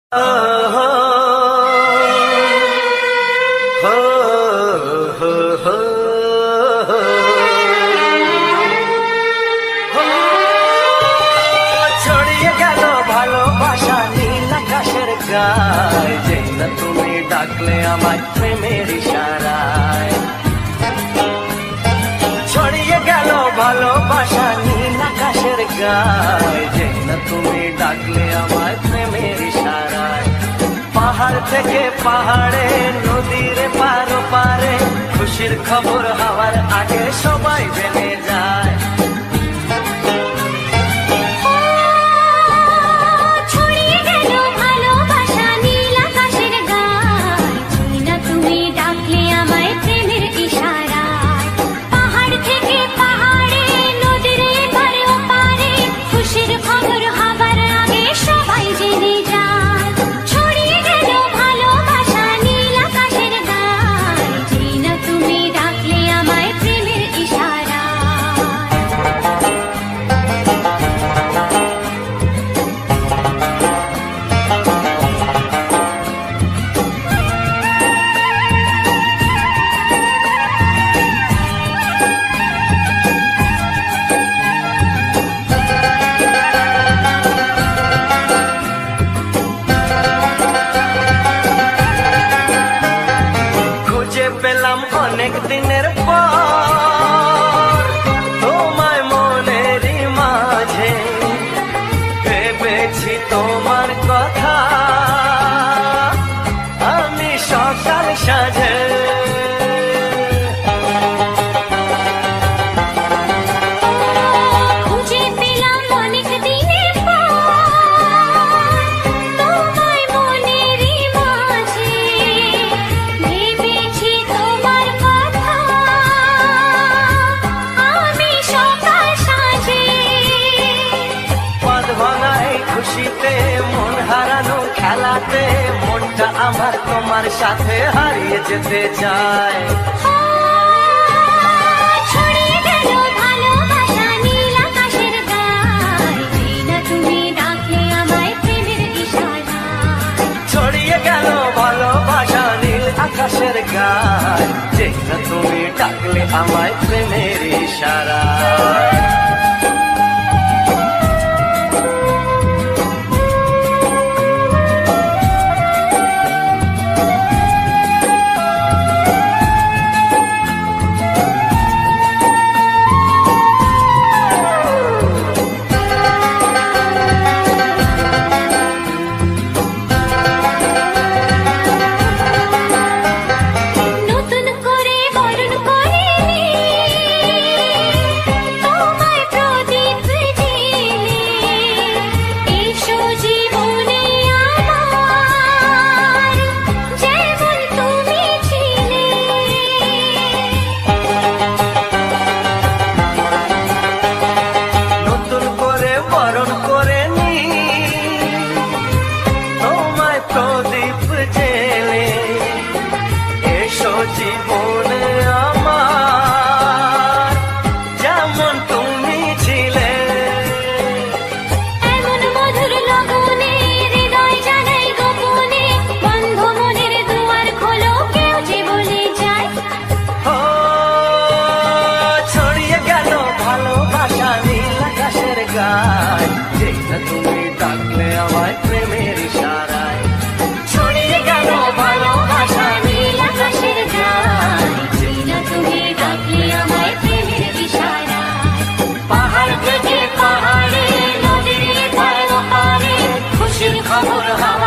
ছড়িয়ে গেল ভালোবাসা নীল আকাশের গায়ে, যেই না তুমি ডাকলে আমায় প্রেমের ইশারায়। ছড়িয়ে গেল ভালোবাসা নীল আকাশের গায়ে, যেই না তুমি ডাকলে আমায় প্রেমের ইশারায়। পাহাড় থেকে পাহাড়ে, নদীর পার পারে, খুশির খবর হওয়ার আগে সবাই জেনে যায়। পেলাম অনেক দিনের পর তোমায় মনেরই মাঝে, ভেবেছি তোমার কথা আমি সকাল সাজে। খুশিতে মন হারানো খেলাতে, মনটা আমার তোমার সাথে হারিয়ে যেতে চায়। ছড়িয়ে গেল ভালোবাসা নীল আকাশের গায়ে, যেই না তুমি ডাকলে আমায় প্রেমের ইশারায়। ছড়িয়ে গেল ভালোবাসা নীল আকাশের গায়ে, যেই না তুমি ডাকলে আমায় প্রেমের ইশারায়। প্রদীপ জেলে এসো জীবনে আমার, যেমন তুমি ছিলে। এমন মধুর লগনে হৃদয় জানাই গোপনে, বন্ধ মনের দুয়ার খোলো, কেউ যে বলে যায়। ও ছড়িয়ে গেল ভালোবাসা নীল আকাশের গায়ে, যেই না তুমি ডাকলে আমায় প্রেমের ইশারায়। ছড়িয়ে গেল ভালোবাসা নীল আকাশের গায়ে, যেই না তুমি ডাকলে আমায় প্রেমের ইশারায়। পাহাড় থেকে পাহাড়ে, নদীর পার পারে, খুশির খবর হাওয়া